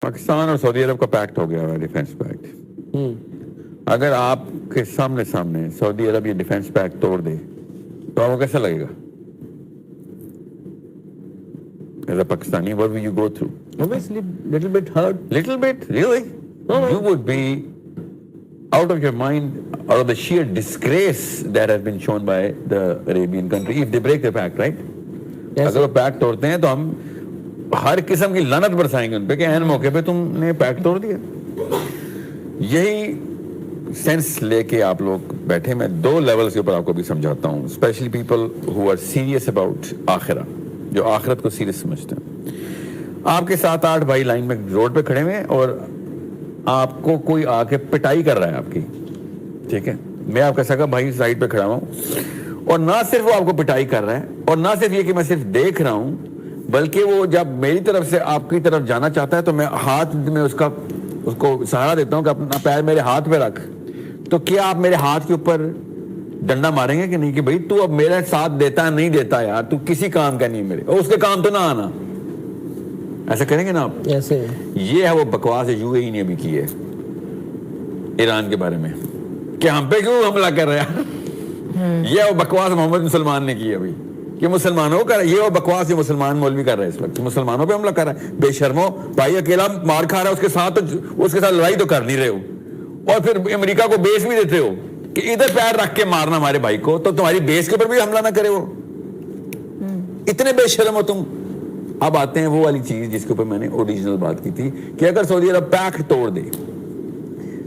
پاکستان اور سعودی عرب کا پیکٹ ہو گیا ہے, ڈیفینس پیکٹ. اگر آپ کے سامنے سعودی عرب یہ ڈیفینس پیکٹ توڑ دے تو آپ کو کیسا لگے گا؟ As a Pakistani, what will you go through? Obviously, little bit hurt. Little bit? Really? No. You would be out of your mind out of the sheer disgrace that has been shown by the Arabian country if they break the pact, right? Yes. اگر وہ packet توڑتے ہیں تو ہم ہر قسم کی لعنت برسائیں گے ان پہ کہ این موقع پہ تم نے پیکٹ توڑ دیا. یہی سینس لے کے آپ لوگ بیٹھے. میں 2 لیولز کے اوپر آپ کو بھی سمجھاتا ہوں, especially people who are serious about آخرہ, جو آخرت کو سیریس سمجھتے ہیں. آپ کے 7-8 بھائی لائن میں روڈ پہ کھڑے ہوئے اور آپ کو کوئی آ کے پٹائی کر رہا ہے آپ کی, ٹھیک ہے, میں آپ کا سگا بھائی سائڈ پہ کھڑا ہوں, اور نہ صرف وہ آپ کو پٹائی کر رہا ہے, اور نہ صرف یہ کہ میں صرف دیکھ رہا ہوں, بلکہ وہ جب میری طرف سے آپ کی طرف جانا چاہتا ہے تو میں ہاتھ میں اس کو سہارا دیتا ہوں کہ اپنا پیر میرے ہاتھ پہ رکھ. تو کیا آپ میرے ہاتھ کے اوپر ڈنڈا ماریں گے کہ نہیں کہ بھائی تو اب میرا ساتھ دیتا نہیں دیتا یار, تو کسی کام کا نہیں میرے, اور اس کے کام تو نہ آنا, ایسا کریں گے نا آپ؟ ایسے یہ ہے وہ بکواس یو اے ای نے بھی کی ہے ایران کے بارے میں کہ ہم پہ کیوں حملہ کر رہا ہے. یہ وہ بکواس محمد سلمان نے کی ہے ابھی کہ مسلمانوں کا, یہ وہ بکواس جو مسلمان مولوی کر رہے ہیں اس وقت, مسلمانوں پہ حملہ کر رہا ہے. بے شرمو بھائی, اکیلا مار کھا رہا ہے, اس کے ساتھ لڑائی تو کر نہیں رہے ہو, اور پھر امریکہ کو بیس بھی دیتے ہو کہ ادھر پیر رکھ کے مارنا ہمارے بھائی کو, تو تمہاری بیس کے اوپر بھی حملہ نہ کرے وہ. اتنے بے شرم ہو تم. اب آتے ہیں وہ والی چیز جس کے اوپر میں نے اوریجنل بات کی تھی کہ اگر سعودی عرب پیکٹ توڑ دے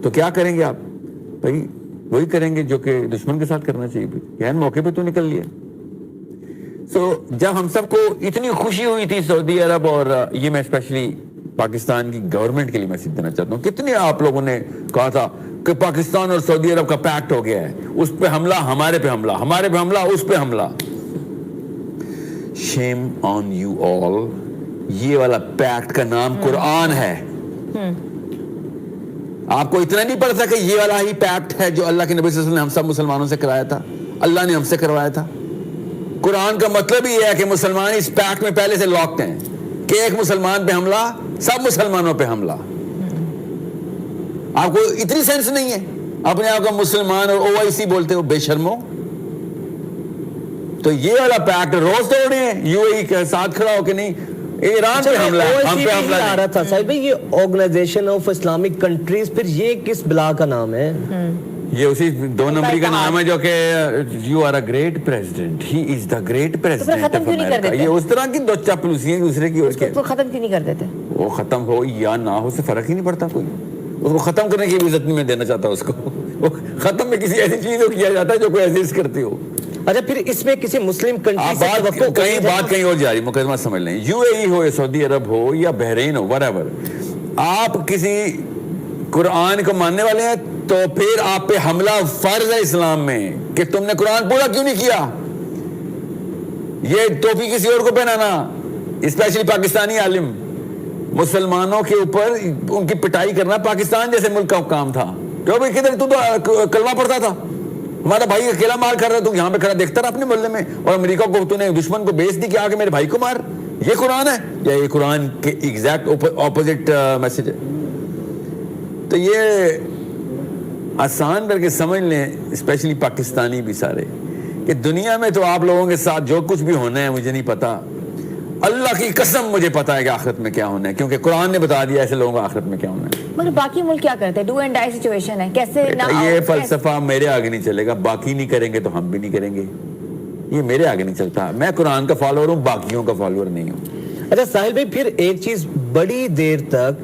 تو کیا کریں گے آپ؟ بھائی وہی کریں گے جو کہ دشمن کے ساتھ کرنا چاہیے, یعنی موقع پہ تو نکل لیا. سو جب ہم سب کو اتنی خوشی ہوئی تھی سعودی عرب, اور یہ میں اسپیشلی پاکستان کی گورنمنٹ کے لیے میسج دینا چاہتا ہوں, کتنے آپ لوگوں نے کہا تھا کہ پاکستان اور سعودی عرب کا پیکٹ ہو گیا ہے, اس پہ حملہ, ہمارے پہ حملہ, ہمارے پہ حملہ, اس پہ حملہ. شیم آن یو آل. یہ والا پیکٹ کا نام قرآن ہے. آپ کو اتنا نہیں پڑتا کہ یہ والا ہی پیکٹ ہے جو اللہ کے نبی صلی اللہ علیہ وسلم نے ہم سب مسلمانوں سے کرایا تھا, اللہ نے ہم سے کروایا تھا. قرآن کا مطلب ہی ہے کہ مسلمان اس پیکٹ میں پہلے سے لاکڈ ہیں کہ ایک مسلمان پہ حملہ, سب مسلمانوں پہ حملہ. آپ کو اتنی سینس نہیں ہے, اپنے آپ کو مسلمان اور OIC بولتے ہو, بے شرمو. تو یہ والا پیکٹ روز توڑے ہیں یو اے ای کے ساتھ کھڑا ہو کہ نہیں ایران پہ حملہ ہے, ہم پہ حملہ آ رہا تھا. صاحب یہ آرگنائزیشن آف اسلامک کنٹریز, پھر یہ کس بلا کا نام ہے؟ یہ اسی 2 نمبری کا نام ہے جو کہ you are a great president, he is the great president of America. یہ اس طرح کی دو چاپلوسیاں دوسرے کی, اس کو ختم کیوں نہیں کر دیتے؟ وہ ختم ہو یا نہ ہو سے فرق ہی نہیں پڑتا کوئی. اس کو ختم کرنے کی عزت نہیں میں دینا چاہتا اس کو. وہ ختم میں کسی ایسی چیز کو کیا جاتا ہے جو کوئی ایزسٹ کرتی ہو. اچھا پھر اس میں کسی مسلم کنٹری سے بات کہیں اور جا رہی, مقدمہ سمجھ لیں. یو اے ای ہو یا سعودی عرب ہو یا بحرین ہو, whatever, آپ کسی قرآن کو ماننے والے ہیں تو پھر آپ پہ حملہ فرض ہے اسلام میں کہ تم نے قرآن پورا کیوں نہیں کیا. یہ ٹوپی کسی اور کو پہنانا, اسپیشلی پاکستانی عالم, مسلمانوں کے اوپر ان کی پٹائی کرنا پاکستان جیسے ملک کا کام تھا. کدھر تو کلمہ پڑھتا تھا, ہمارا بھائی اکیلا مار کر رہا, تو یہاں پہ کھڑا دیکھتا رہا اپنے محلے میں, اور امریکہ کو تو نے دشمن کو بیچ دی کہ آ کے میرے بھائی کو مار. یہ قرآن ہے یا یہ قرآن کے ایگزیکٹ اپوزٹ میسج ہے؟ تو یہ آسان کر کے سمجھ لیں, اسپیشلی پاکستانی بھی سارے, کہ دنیا میں تو آپ لوگوں کے ساتھ جو کچھ بھی ہونا ہے مجھے نہیں پتا, اللہ کی قسم مجھے پتا ہے کہ آخرت میں کیا ہونا ہے, کیونکہ قرآن نے بتا دیا ایسے لوگوں کو آخرت میں کیا ہونا ہے. مگر باقی ملک کیا کرتے ہیں؟ ڈو اینڈ ڈائی سچویشن ہے, کیسے یہ فلسفہ میرے آگے نہیں چلے گا. باقی نہیں کریں گے تو ہم بھی نہیں کریں گے, یہ میرے آگے نہیں چلتا. میں قرآن کا فالوور ہوں, باقیوں کا فالوور نہیں ہوں. اچھا ساحل بھائی, پھر ایک چیز بڑی دیر تک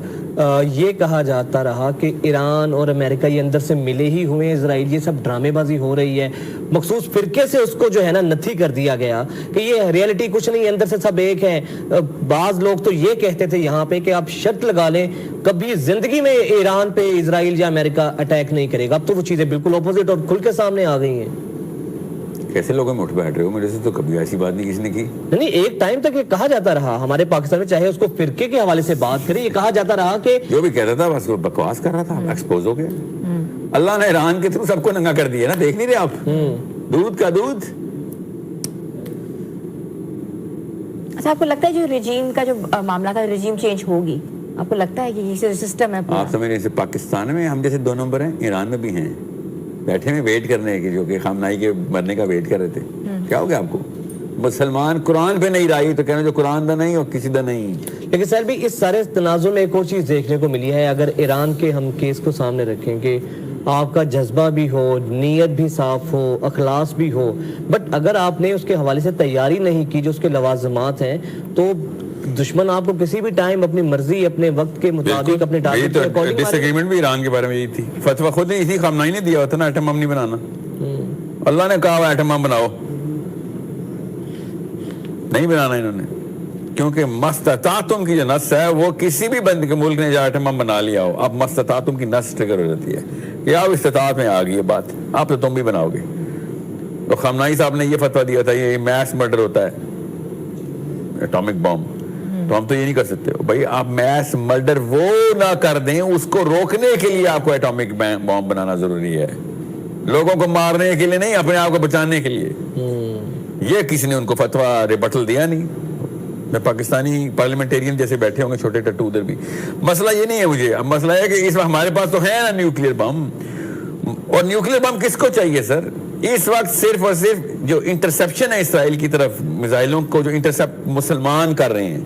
یہ کہا جاتا رہا کہ ایران اور امریکہ یہ اندر سے ملے ہی ہوئے ہیں, اسرائیل, یہ سب ڈرامے بازی ہو رہی ہے, مخصوص فرقے سے اس کو جو ہے نا نتھی کر دیا گیا کہ یہ ریئلٹی کچھ نہیں, اندر سے سب ایک ہیں. بعض لوگ تو یہ کہتے تھے یہاں پہ کہ آپ شرط لگا لیں کبھی زندگی میں ایران پہ اسرائیل یا امریکہ اٹیک نہیں کرے گا. اب تو وہ چیزیں بالکل اپوزٹ اور کھل کے سامنے آ گئی ہیں. کیسے لوگوں میں اٹھ بیٹھ رہے ہو؟ میرے سے تو کبھی ایسی بات نہیں کسی نے کی. نہیں, ایک ٹائم تک یہ کہا جاتا رہا ہمارے پاکستان میں, چاہے اس کو فرقے کے حوالے سے بات کریں, یہ کہا جاتا رہا کہ جو بھی کہتا تھا بس وہ بکواس کر رہا تھا, ایکسپوز ہو گیا. اللہ نے ایران کے تھرو سب کو ننگا کر دیا نا, دیکھ نہیں رہے آپ, دودھ کا دودھ. اچھا آپ کو لگتا ہے جو رجیم کا جو معاملہ تھا, رجیم چینج ہوگی آپ کو لگتا ہے کہ یہ سسٹم ہے آپ سمجھ رہے ہیں پاکستان میں ہم جیسے 2 نمبر ہیں، ایران میں بھی ہیں، بیٹھے میں ویٹ کرنے کے، جو کہ خامنائی کے مرنے کا ویٹ کر رہے تھے. کیا ہو گیا آپ کو؟ مسلمان قرآن پہ نہیں رائی تو کہنا جو قرآن دا نہیں اور کسی دا نہیں. لیکن سر بھی اس سارے تنازع میں ایک اور چیز دیکھنے کو ملی ہے. اگر ایران کے ہم کیس کو سامنے رکھیں کہ آپ کا جذبہ بھی ہو، نیت بھی صاف ہو، اخلاص بھی ہو، بٹ اگر آپ نے اس کے حوالے سے تیاری نہیں کی جو اس کے لوازمات ہیں، تو دشمن آپ کو کسی بھی ٹائم اپنی مرضی، اپنے وقت کے مطابق، اپنے ٹارگٹ کے اکارڈنگ ڈس ایگریمنٹ بھی ایران کے بارے میں یہی تھی. فتویٰ خود اسی خامنائی نے دیا ہوتا نا، ایٹم بم نہیں بنانا. اللہ نے کہا ایٹم بم بناؤ، نہیں بنانا انہوں نے، کیونکہ مستطاعتم کی جو نس ہے وہ کسی بھی بند کے ملک نے جہاں ایٹم بم بنا لیا ہو، اب مستطاعتم کی نس ٹریگر ہو جاتی ہے کہ اب استطاعت میں آ گئی یہ بات، آپ تو تم بھی بناؤ گے. تو خامنائی صاحب نے یہ فتویٰ دیا تھا یہ میس مرڈر ہوتا ہے، ایٹامک بم، تو ہم تو یہ نہیں کر سکتے. بھائی آپ میس مرڈر وہ نہ کر دیں، اس کو روکنے کے لیے آپ کو ایٹامک بم بنانا ضروری ہے، لوگوں کو مارنے کے لیے نہیں، اپنے آپ کو بچانے کے لیے. یہ کسی نے ان کو فتویٰ ریبٹل دیا نہیں. میں پاکستانی پارلیمنٹیرین جیسے بیٹھے ہوں گے چھوٹے ٹٹو ادھر بھی. مسئلہ یہ نہیں ہے مجھے، اب مسئلہ ہے کہ اس وقت ہمارے پاس تو ہے نا نیوکلیر بم، اور نیوکلیر بم کس کو چاہیے سر؟ اس وقت صرف اور صرف جو انٹرسیپشن ہے اسرائیل کی طرف میزائلوں کو، جو انٹرسیپٹ مسلمان کر رہے ہیں،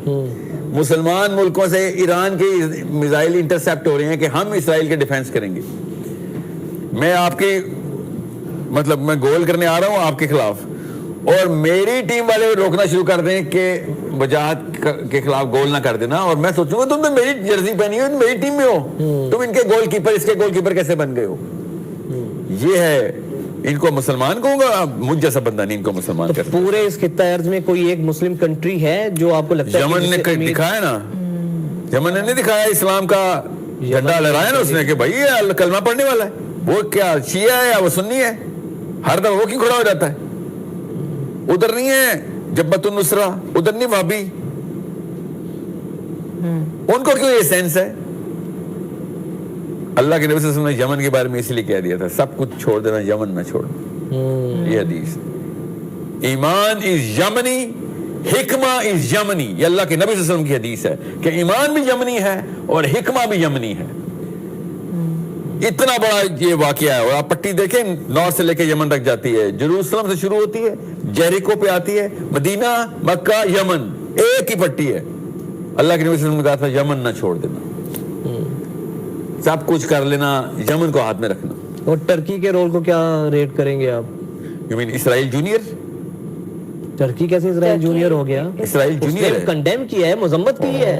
مسلمان ملکوں سے ایران کے میزائل انٹرسیپٹ ہو رہے ہیں کہ ہم اسرائیل کے ڈیفینس کریں گے. میں آپ کی مطلب میں گول کرنے آ رہا ہوں آپ کے خلاف، اور میری ٹیم والے روکنا شروع کر دیں کہ وجاہت کے خلاف گول نہ کر دینا، اور میں سوچوں گا تم تو میری جرسی پہنی ہو، میری ٹیم میں ہو، تم ان کے گول کیپر، اس کے گول کیپر کیسے بن گئے ہو؟ یہ ہے، ان کو مسلمان کہوں گا، مجھ جیسا بندہ نہیں ان کو مسلمان کرتا. پورے اس خطہ ارض میں کوئی ایک مسلم کنٹری ہے جو آپ کو لگتا ہے یمن نے دکھایا نا، یمن نے نہیں دکھایا اسلام کا جھنڈا لہرایا نا اس نے کہ بھائی یہ کلمہ پڑھنے والا ہے، وہ کیا شیعہ ہے یا وہ سنی ہے، ہر دفعہ وہ کیوں کھڑا ہو جاتا ہے؟ ادھر نہیں ہے جبہت النصرہ، ادھر نہیں وہابی، ان کو کیوں یہ سینس ہے؟ اللہ کے نبی صلی اللہ علیہ وسلم نے یمن کے بارے میں اس لیے کہہ دیا تھا سب کچھ چھوڑ دینا، یمن نہ چھوڑنا. یہ حدیث ایمان از یمنی، حکمہ از یمنی، یہ اللہ کے نبی صلی اللہ علیہ وسلم کی حدیث ہے کہ ایمان بھی یمنی ہے اور حکمہ بھی یمنی ہے. اتنا بڑا یہ واقعہ ہے، اور آپ پٹی دیکھیں نارتھ سے لے کے یمن تک جاتی ہے، جروسلم سے شروع ہوتی ہے، جیریکو پہ آتی ہے، مدینہ، مکہ، یمن، ایک ہی پٹی ہے. اللہ کے نبی صلی اللہ علیہ وسلم نے کہا تھا یمن نہ چھوڑ دینا، سب کچھ کر لینا، یمن کو ہاتھ میں رکھنا. اور ٹرکی کے رول کو کیا ریٹ کریں گے آپ؟ You mean Israel junior? Turkey کیسے اسرائیل جونیئر ہو گیا؟ اسرائیل جونیئر ہے، کنڈیم کیا ہے، مذمت کی ہے.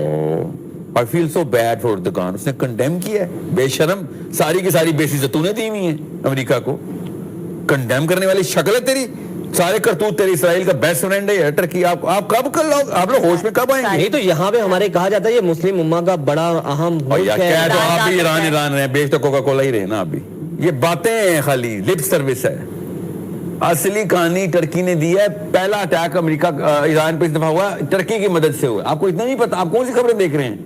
I feel so bad for Erdogan. اس نے کنڈیم کیا ہے، بے شرم، ساری کی ساری بیسز تو نے دی ہوئی ہیں امریکہ کو. کنڈیم کرنے والی شکل ہے تیری، سارے کرتوت تیری. اسرائیل کا بیسٹ فرینڈ ہے ٹرکی. آپ کب کر لو، آپ لوگ ہوش میں کب آئیں گے؟ نہیں تو یہاں پہ ہمارے کہا جاتا ہے یہ مسلم امہ کا بڑا اہم ملک ہے. کیا تو آپ بھی ایران رہے، بیچ تو کوکا کولا ہی رہے نا. آپ بھی یہ باتیں ہیں، خالی لپ سروس ہے. اصلی کہانی ٹرکی نے دی ہے. پہلا اٹیک امریکہ ایران پہ اس دفعہ ہوا ٹرکی کی مدد سے ہوا. آپ کو اتنا نہیں پتا؟ آپ کون سی خبریں دیکھ رہے ہیں؟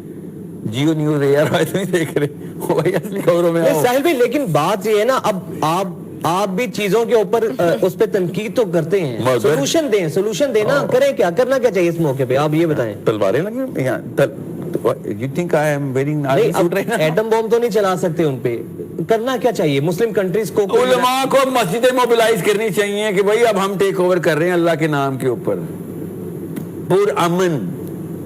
جیو نیوز ہے یار، نہیں دیکھ رہے وہی اصلی خبروں میں. ساحل بھائی لیکن بات یہ ہے نا، اب آپ بھی چیزوں کے اوپر اس پہ تنقید تو کرتے ہیں، سولوشن دیں نا، کریں کیا، کرنا کیا چاہیے اس موقع پہ آپ یہ بتائیں. تلواریں لگی یہاں، you think I am wearing atom bomb تو نہیں چلا سکتے ان پہ، کرنا کیا چاہیے مسلم کنٹریز کو؟ علماء کو مسجدیں موبلائز کرنی چاہیے کہ بھائی اب ہم ٹیک اوور کر رہے ہیں اللہ کے نام کے اوپر، پر امن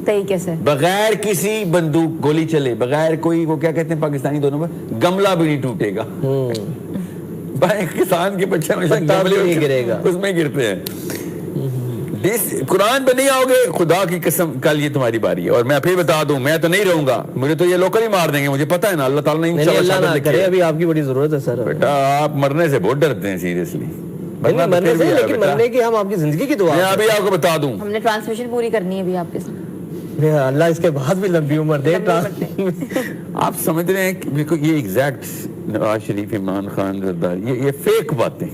طریقے سے، بغیر کسی بندوق گولی چلے، بغیر کوئی وہ کیا کہتے ہیں پاکستانی دونوں میں، گملہ بھی نہیں ٹوٹے گا. بھائی کسان کے بچے ہمیشہ گملے نہیں گرے گا، اس میں گرتے ہیں. قرآن پہ نہیں آؤ گے، خدا کی قسم کل یہ تمہاری باری ہے. اور میں پھر بتا دوں میں تو نہیں رہوں گا، مجھے تو یہ لوکل ہی مار دیں گے، مجھے پتا ہے نا. اللہ تعالیٰ نے اللہ نہ کرے، ابھی آپ کی بڑی ضرورت ہے سر. بیٹا آپ مرنے سے بہت ڈرتے ہیں سیریسلی، مرنے سے، لیکن مرنے کی ہم آپ کی زندگی کی دعا. میں ابھی آپ کو بتا دوں، ہم نے ٹرانسمیشن پوری کرنی ہے ابھی آپ کے ساتھ. اللہ اس کے بعد بھی لمبی عمر دے. آپ سمجھ رہے ہیں کہ یہ ایگزیکٹ نواز شریف، عمران خان، زرداری، یہ فیک باتیں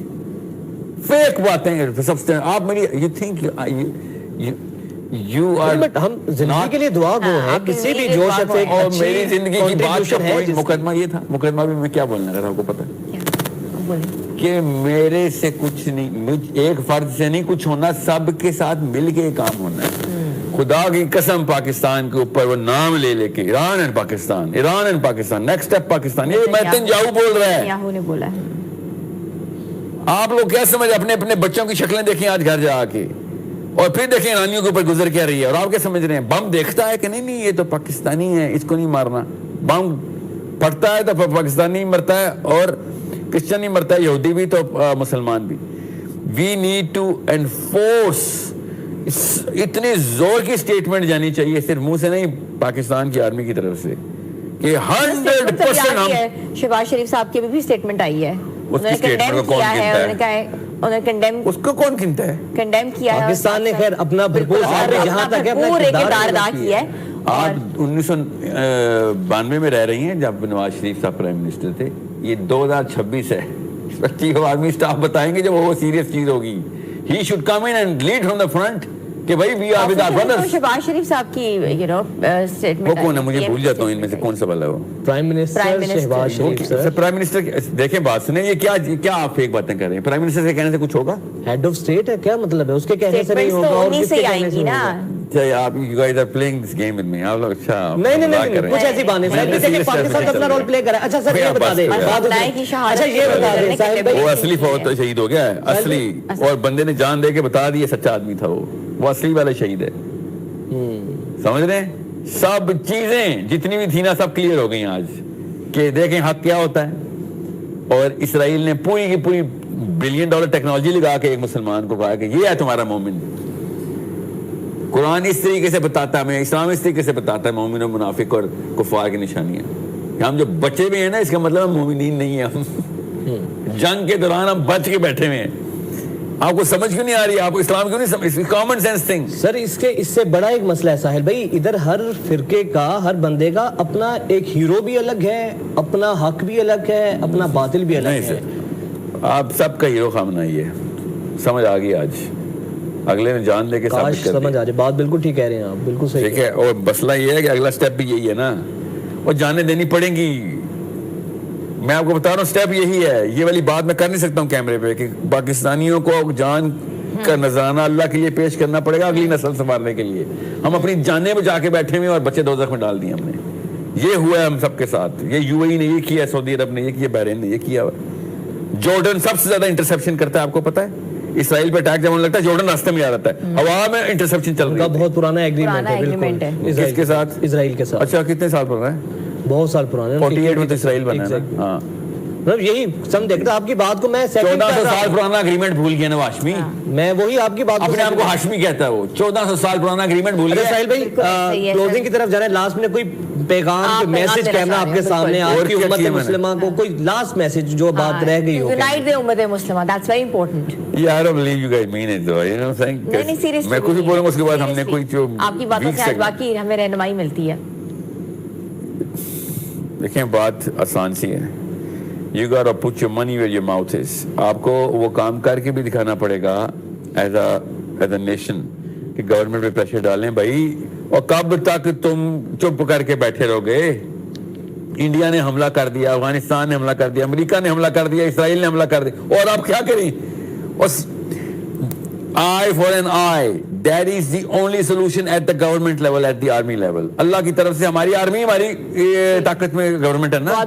سب. آپ میری یو تھنک یو آر، ہم زندگی کے لیے دعا گو ہیں، کسی بھی جو شخص ایک اور میری زندگی کی بات کا کوئی مقدمہ یہ تھا. مقدمہ بھی میں کیا بولنا تھا آپ کو پتا کہ میرے سے کچھ نہیں، ایک فرد سے نہیں کچھ ہونا، سب کے ساتھ مل کے کام ہونا ہے. خدا کی قسم پاکستان کے اوپر وہ نام لے لے کے Iran and Pakistan next step Pakistan, یہ نیتنیاہو بول رہا ہے. نیتنیاہو نے بولا ہے. آپ لوگ کیا سمجھ اپنے اپنے بچوں کی شکلیں دیکھیں آج گھر جا کے، اور پھر دیکھیں ایرانیوں کے اوپر گزر کیا رہی ہے. اور آپ کیا سمجھ رہے ہیں بم دیکھتا ہے کہ نہیں یہ تو پاکستانی ہے، اس کو نہیں مارنا. بم پھٹتا ہے تو پاکستانی مرتا ہے، اور کرسچن نہیں مرتا ہے، یہودی بھی تو مسلمان بھی. وی نیڈ ٹو انفورس، اتنی زور کی سٹیٹمنٹ جانی چاہیے، صرف منہ سے نہیں، پاکستان کی آرمی کی طرف سے، کہ 100% ہم. شہباز شریف صاحب کی بھی سٹیٹمنٹ آئی ہے، اس کی سٹیٹمنٹ کو کون گنتا ہے؟ انہوں نے کنڈیم، اس کو کون گنتا ہے؟ کنڈیم کیا ہے. پاکستان نے خیر اپنا بھرپور جہاں تک ہے اپنا کردار ادا کیا ہے. آپ 1992 میں رہ رہی ہیں جب نواز شریف صاحب پرائم منسٹر تھے، یہ 2026 ہے. چیف آف آرمی اسٹاف بتائیں گے جب وہ سیریس چیز ہوگی. He should come in and lead from the front کہ بھائی we are with our brothers. Shahbaz Sharif صاحب کی سٹیٹمنٹ، وہ کون ہے؟ مجھے بھول جاتا ہوں ان میں سے کون سا والا ہے وہ. پرائم منسٹر شہباز شریف سر. پرائم منسٹر دیکھیں بات سنیں، یہ کیا آپ فیک باتیں کر رہے ہیں؟ پرائم منسٹر سے کہنے سے کچھ ہوگا؟ ہیڈ آف اسٹیٹ ہے، کیا مطلب ہے اس کے کہنے سے نہیں ہوگا اور کس کے کہنے سے ہوگا؟ آپ you guys are playing this game with me. آپ لوگ اچھا نہیں کچھ ایسی بات نہیں سر. دیکھیں پاکستان اپنا رول پلے کر رہا ہے. اچھا سر یہ بتا دیں، اچھا یہ بتا دیں ساحل بھائی، وہ اصلی فوت شہید ہو گیا ہے، اصلی، اور بندے نے جان دے کے بتا دی سچا آدمی تھا وہ اصلی والا شہید ہے. سمجھ رہے ہیں؟ سب چیزیں جتنی بھی تھی نا سب کلیئر ہو گئی آج کہ دیکھیں حق کیا ہوتا ہے. اور اسرائیل نے پوری کی پوری $1 بلین ٹیکنالوجی لگا کے ایک مسلمان کو کہا کہ یہ ہے تمہارا مومن. قرآن اس طریقے سے بتاتا ہے ہمیں، اسلام اس طریقے سے بتاتا ہے مومن و منافق اور کفار کی نشانیاں. ہم جو بچے بھی ہیں نا، اس کا مطلب ہم مومنین نہیں ہیں. ہم جنگ کے دوران ہم بچ کے بیٹھے ہوئے ہیں. آپ کو سمجھ کیوں نہیں آ رہی؟ آپ کو اسلام کیوں نہیں سمجھ؟ کامن سینس تھنگ سر. اس سے بڑا ایک مسئلہ ہے ساحل بھائی، ادھر ہر فرقے کا، ہر بندے کا اپنا ایک ہیرو بھی الگ ہے، اپنا حق بھی الگ ہے، اپنا باطل بھی الگ ہے. آپ سب کا ہیرو خامنہ ہی ہے. سمجھ آ گئی آج، اگلے نے جان دے کے کاش سمجھ آ جائے. بات بالکل ٹھیک کہہ رہے ہیں آپ، بالکل صحیح. ٹھیک ہے. اور مسئلہ یہ ہے کہ اگلا سٹیپ بھی یہی ہے نا، اور جانیں دینی پڑیں گی. میں آپ کو بتا رہا ہوں سٹیپ یہی ہے. یہ والی بات میں کر نہیں سکتا ہوں کیمرے پہ کہ پاکستانیوں کو جان کا نذرانہ اللہ کے لیے پیش کرنا پڑے گا اگلی نسل سنبھالنے کے لیے. ہم اپنی جانیں بچا کے بیٹھے ہوئے اور بچے دوزخ میں ڈال دیے ہم نے. یہ ہوا ہے ہم سب کے ساتھ. یہ یو اے ای نے یہ کیا، سعودی عرب نے یہ کیا، بحرین نے یہ کیا. جارڈن سب سے زیادہ انٹرسیپشن کرتا ہے، آپ کو پتا ہے. اسرائیل پہ اٹیک جب ہونے لگتا ہے جارڈن راستے میں آ جاتا ہے. ہوا میں انٹرسیپشن چل رہی ہے. بہت پرانا ایگریمنٹ ہے. کس کے ساتھ؟ اسرائیل کے ساتھ. اچھا کتنے سال پرانا ہے؟ بہت سال پرانا. 48 میں تو اسرائیل بنا ہے. ہاں مطلب یہی سم دیکھتا آپ کی بات کو میں 1400 سال پرانا اگریمنٹ بھول گیا نا ہاشمی. میں وہی آپ کی بات اپنے آپ کو ہاشمی کہتا ہے. وہ 1400 سال پرانا اگریمنٹ بھول گیا. ساحل بھائی کلوزنگ کی طرف جا رہے ہیں. لاسٹ میں کوئی پیغام، میسج کہنا آپ کے سامنے آج کی امت مسلمہ کو، کوئی لاسٹ میسج جو بات رہ گئی ہو. یونائٹ دی امت مسلمہ، that's very important. Yeah, I don't believe you guys mean it though. You know what I'm saying? نہیں سیریسلی میں کچھ بھی بولوں گا اس کے بعد ہم نے کوئی جو آپ کی باتوں سے آج باقی ہمیں رہنمائی ملتی ہے. دیکھیں بات آسان سی ہے. You gotta put your money where your mouth is. آپ کو وہ کام کر کے بھی دکھانا پڑے گا ایز اے نیشن کہ گورنمنٹ پہ پریشر ڈالیں بھائی. اور کب تک تم چپ کر کے بیٹھے رہو گے؟ انڈیا نے حملہ کر دیا، افغانستان نے حملہ کر دیا، امریکہ نے حملہ کر دیا، اسرائیل نے حملہ کر دیا، اور آپ کیا کریں؟ eye for an eye. That is the only solution at the government level, at the army level. اللہ کی طرف سے ہماری آرمی ہماری طاقت میں گورنمنٹ ہے نا.